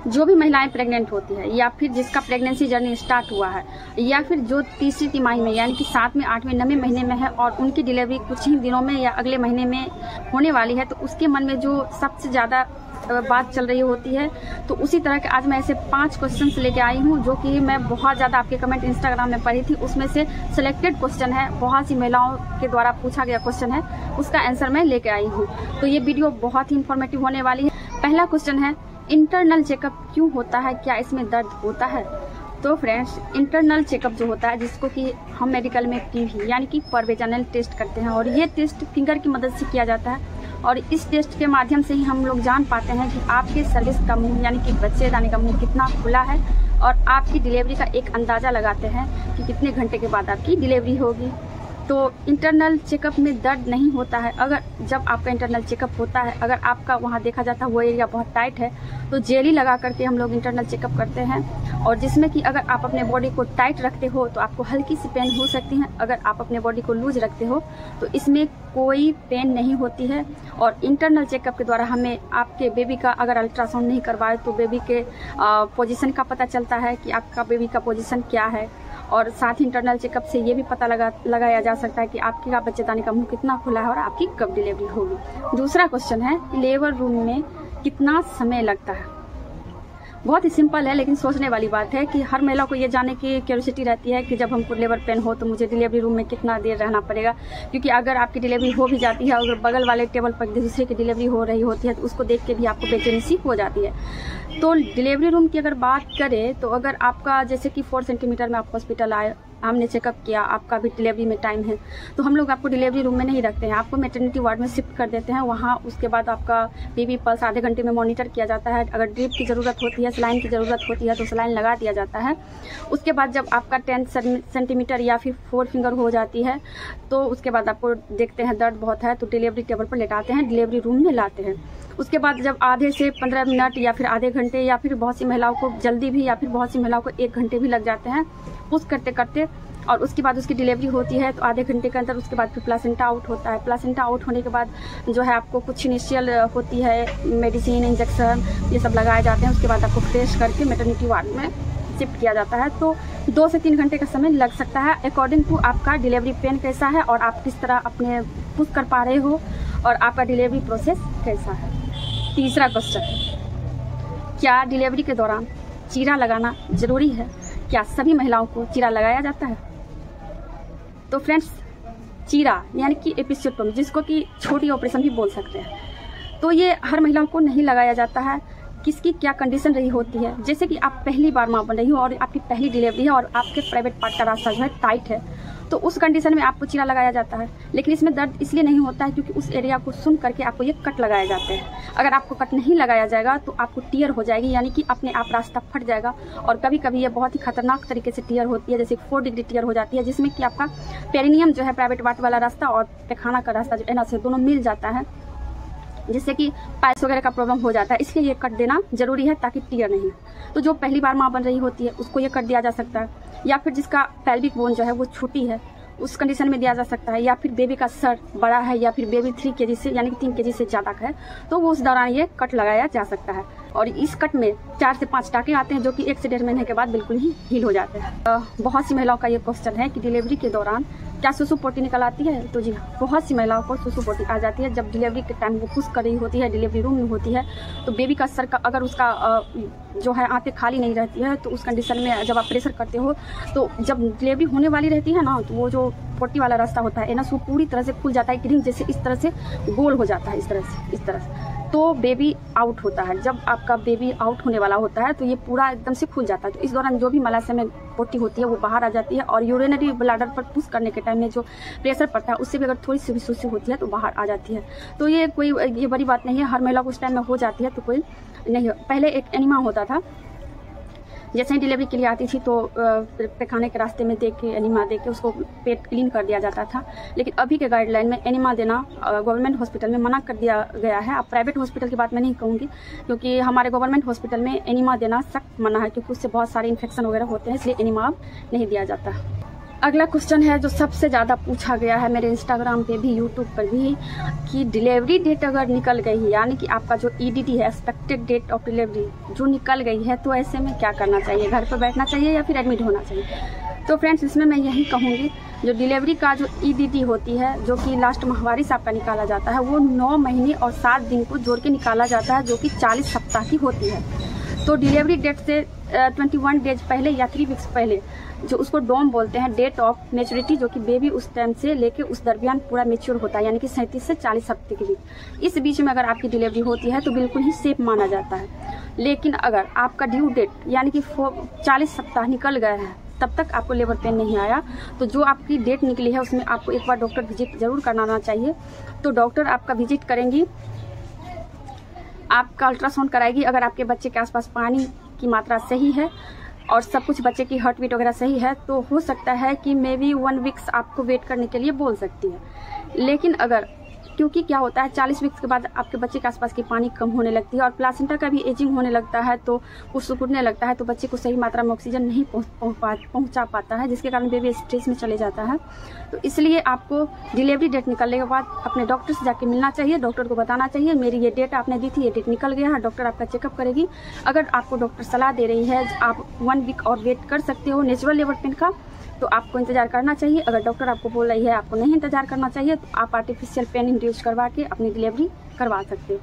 जो भी महिलाएं प्रेग्नेंट होती है या फिर जिसका प्रेगनेंसी जर्नी स्टार्ट हुआ है या फिर जो तीसरी तिमाही में यानी कि 7वें 8वें 9वें महीने में है और उनकी डिलीवरी कुछ ही दिनों में या अगले महीने में होने वाली है, तो उसके मन में जो सबसे ज़्यादा बात चल रही होती है, तो उसी तरह के आज मैं ऐसे 5 क्वेश्चंस लेके आई हूँ जो कि मैं बहुत ज़्यादा आपके कमेंट इंस्टाग्राम में पढ़ी थी। उसमें से सिलेक्टेड क्वेश्चन है, बहुत सी महिलाओं के द्वारा पूछा गया क्वेश्चन है, उसका आंसर मैं लेके आई हूँ। तो ये वीडियो बहुत ही इंफॉर्मेटिव होने वाली है। पहला क्वेश्चन है, इंटरनल चेकअप क्यों होता है, क्या इसमें दर्द होता है? तो फ्रेंड्स, इंटरनल चेकअप जो होता है जिसको कि हम मेडिकल में PV यानी कि पर वेजाइनल टेस्ट करते हैं, और ये टेस्ट फिंगर की मदद से किया जाता है, और इस टेस्ट के माध्यम से ही हम लोग जान पाते हैं कि आपके सर्विस का मुंह यानी कि बच्चेदानी का मुंह कितना खुला है, और आपकी डिलीवरी का एक अंदाज़ा लगाते हैं कि कितने घंटे के बाद आपकी डिलीवरी होगी। तो इंटरनल चेकअप में दर्द नहीं होता है। अगर जब आपका इंटरनल चेकअप होता है, अगर आपका वहाँ देखा जाता है वो एरिया बहुत टाइट है, तो जेली लगा करके हम लोग इंटरनल चेकअप करते हैं, और जिसमें कि अगर आप अपने बॉडी को टाइट रखते हो तो आपको हल्की सी पेन हो सकती है, अगर आप अपने बॉडी को लूज रखते हो तो इसमें कोई पेन नहीं होती है। और इंटरनल चेकअप के द्वारा हमें आपके बेबी का अगर अल्ट्रासाउंड नहीं करवाए तो बेबी के पोजीशन का पता चलता है कि आपका बेबी का पोजीशन क्या है, और साथ ही इंटरनल चेकअप से ये भी पता लगाया जा सकता है कि आपकी का बच्चेदानी का मुंह कितना खुला है और आपकी कब डिलीवरी होगी। दूसरा क्वेश्चन है, लेबर रूम में कितना समय लगता है? बहुत ही सिंपल है, लेकिन सोचने वाली बात है कि हर महिला को ये जानने की क्यूरियोसिटी रहती है कि जब हमको लेबर पेन हो तो मुझे डिलीवरी रूम में कितना देर रहना पड़ेगा, क्योंकि अगर आपकी डिलीवरी हो भी जाती है, अगर बगल वाले टेबल पर दूसरे की डिलीवरी हो रही होती है तो उसको देख के भी आपको बेचैनी सी हो जाती है। तो डिलीवरी रूम की अगर बात करें तो अगर आपका जैसे कि 4 सेंटीमीटर में आप हॉस्पिटल आए, हमने चेकअप किया, आपका भी डिलीवरी में टाइम है, तो हम लोग आपको डिलीवरी रूम में नहीं रखते हैं, आपको मैटरनिटी वार्ड में शिफ्ट कर देते हैं। वहाँ उसके बाद आपका बेबी पल्स आधे घंटे में मॉनिटर किया जाता है, अगर ड्रिप की ज़रूरत होती है, सलाइन की ज़रूरत होती है तो सलाइन लगा दिया जाता है। उसके बाद जब आपका 10 सेंटीमीटर या फिर 4 फिंगर हो जाती है तो उसके बाद आपको देखते हैं दर्द बहुत है तो डिलीवरी टेबल पर लेटाते हैं, डिलीवरी रूम में लाते हैं। उसके बाद जब आधे से 15 मिनट या फिर आधे घंटे या फिर बहुत सी महिलाओं को जल्दी भी या फिर बहुत सी महिलाओं को 1 घंटे भी लग जाते हैं पुश करते करते, और उसके बाद उसकी डिलीवरी होती है तो आधे घंटे के अंदर उसके बाद फिर प्लासेंटा आउट होता है। प्लासेंटा आउट होने के बाद जो है आपको कुछ इनिशियल होती है मेडिसिन, इंजेक्शन, ये सब लगाए जाते हैं। उसके बाद आपको फ्रेश करके मैटरनिटी वार्ड में शिफ्ट किया जाता है। तो 2 से 3 घंटे का समय लग सकता है अकॉर्डिंग टू आपका डिलीवरी पेन कैसा है और आप किस तरह अपने पुश कर पा रहे हो और आपका डिलीवरी प्रोसेस कैसा है। तीसरा क्वेश्चन, क्या डिलीवरी के दौरान चीरा लगाना जरूरी है? क्या सभी महिलाओं को चीरा लगाया जाता है? तो फ्रेंड्स, चीरा यानी कि एपिसियोटोमी, जिसको कि छोटी ऑपरेशन भी बोल सकते हैं, तो ये हर महिलाओं को नहीं लगाया जाता है। किसकी क्या कंडीशन रही होती है, जैसे कि आप पहली बार माँ बन रही हो और आपकी पहली डिलीवरी है और आपके प्राइवेट पार्ट का रास्ता जो है टाइट है, तो उस कंडीशन में आपको चीरा लगाया जाता है। लेकिन इसमें दर्द इसलिए नहीं होता है क्योंकि उस एरिया को सुन करके आपको ये कट लगाए जाते हैं। अगर आपको कट नहीं लगाया जाएगा तो आपको टीयर हो जाएगी, यानी कि अपने आप रास्ता फट जाएगा। और कभी कभी ये बहुत ही खतरनाक तरीके से टीयर होती है, जैसे 4 डिग्री टीयर हो जाती है, जिसमें कि आपका पेरिनियम जो है प्राइवेट पार्ट वाला रास्ता और पैखाना का रास्ता जो है ना से दोनों मिल जाता है, जिससे कि पाइल्स वगैरह का प्रॉब्लम हो जाता है। इसलिए ये कट देना जरूरी है ताकि टीयर नहीं। तो जो पहली बार माँ बन रही होती है उसको ये कट दिया जा सकता है, या फिर जिसका पेल्विक बोन जो है वो छोटी है उस कंडीशन में दिया जा सकता है, या फिर बेबी का सर बड़ा है या फिर बेबी 3 kg से यानी कि 3 kg से ज़्यादा का है, तो वो उस दौरान ये कट लगाया जा सकता है। और इस कट में 4 से 5 टाँके आते हैं जो कि 1 से 1.5 महीने के बाद बिल्कुल ही हील हो जाते हैं। बहुत सी महिलाओं का ये क्वेश्चन है कि डिलीवरी के दौरान क्या सुसु पोटी निकल आती है? तो जी हाँ, बहुत सी महिलाओं को सुसु पोटी आ जाती है। जब डिलीवरी के टाइम वो पुश कर रही होती है, डिलीवरी रूम में होती है, तो बेबी का सर का अगर उसका जो है आंतें खाली नहीं रहती है तो उस कंडीशन में जब आप प्रेशर करते हो तो जब डिलीवरी होने वाली रहती है ना, तो वो जो पोटी वाला रास्ता होता है ना, वो पूरी तरह से खुल जाता है, क्रीम जैसे इस तरह से गोल हो जाता है, इस तरह से तो बेबी आउट होता है। जब आपका बेबी आउट होने वाला होता है तो ये पूरा एकदम से खुल जाता है। तो इस दौरान जो भी मलाशय में पोटी होती है वो बाहर आ जाती है, और यूरिनरी ब्लैडर पर पुश करने के टाइम में जो प्रेशर पड़ता है उससे भी अगर थोड़ी सी भी सुसु होती है तो बाहर आ जाती है। तो ये बड़ी बात नहीं है, हर महिला को उस टाइम में हो जाती है तो कोई नहीं। पहले एक एनीमा होता था, जैसे ही डिलीवरी के लिए आती थी तो पैखाने के रास्ते में देख के एनीमा दे के उसको पेट क्लीन कर दिया जाता था। लेकिन अभी के गाइडलाइन में एनीमा देना गवर्नमेंट हॉस्पिटल में मना कर दिया गया है। अब प्राइवेट हॉस्पिटल की बात मैं नहीं कहूँगी, क्योंकि हमारे गवर्नमेंट हॉस्पिटल में एनीमा देना सख्त मना है, क्योंकि उससे बहुत सारे इन्फेक्शन वगैरह होते हैं, इसलिए एनीमा अब नहीं दिया जाता। अगला क्वेश्चन है जो सबसे ज़्यादा पूछा गया है मेरे इंस्टाग्राम पे भी, यूट्यूब पर भी, कि डिलीवरी डेट अगर निकल गई है, यानी कि आपका जो EDD है, एक्सपेक्टेड डेट ऑफ डिलीवरी, जो निकल गई है, तो ऐसे में क्या करना चाहिए? घर पर बैठना चाहिए या फिर एडमिट होना चाहिए? तो फ्रेंड्स, इसमें मैं यही कहूँगी, जो डिलीवरी का जो EDD होती है, जो कि लास्ट माहवारी से आपका निकाला जाता है, वो 9 महीने और 7 दिन को जोड़ के निकाला जाता है, जो कि 40 सप्ताह की होती है। तो डिलीवरी डेट से 21 डेज पहले या 3 वीक्स पहले, जो उसको डोम बोलते हैं, डेट ऑफ मैच्योरिटी, जो कि बेबी उस टाइम से लेके उस दरमियान पूरा मैच्योर होता है, यानी कि 37 से 40 हफ्ते के बीच। इस बीच में अगर आपकी डिलीवरी होती है तो बिल्कुल ही सेफ माना जाता है। लेकिन अगर आपका ड्यू डेट यानी कि 40 सप्ताह निकल गया है, तब तक आपको लेबर पेन नहीं आया, तो जो आपकी डेट निकली है उसमें आपको एक बार डॉक्टर विजिट जरूर कराना चाहिए। तो डॉक्टर आपका विजिट करेंगी, आपका अल्ट्रासाउंड कराएगी। अगर आपके बच्चे के आसपास पानी की मात्रा सही है और सब कुछ बच्चे की हार्ट बीट वगैरह सही है, तो हो सकता है कि मे बी 1 वीक्स आपको वेट करने के लिए बोल सकती है। लेकिन अगर, क्योंकि क्या होता है 40 वीक्स के बाद आपके बच्चे के आसपास की पानी कम होने लगती है और प्लासेंटा का भी एजिंग होने लगता है, तो वो सिकुड़ने लगता है, तो बच्चे को सही मात्रा में ऑक्सीजन नहीं पहुंचा पाता है, जिसके कारण बेबी स्ट्रेस में चले जाता है। तो इसलिए आपको डिलीवरी डेट निकलने के बाद अपने डॉक्टर से जाके मिलना चाहिए, डॉक्टर को बताना चाहिए मेरी ये डेट आपने दी थी, ये डेट निकल गया है। डॉक्टर आपका चेकअप करेगी। अगर आपको डॉक्टर सलाह दे रही है आप 1 वीक और वेट कर सकते हो नेचुरल लेबर पेन का, तो आपको इंतजार करना चाहिए। अगर डॉक्टर आपको बोल रही है आपको नहीं इंतजार करना चाहिए, तो आप आर्टिफिशियल पेन इंड्यूस करवा के अपनी डिलीवरी करवा सकते हो।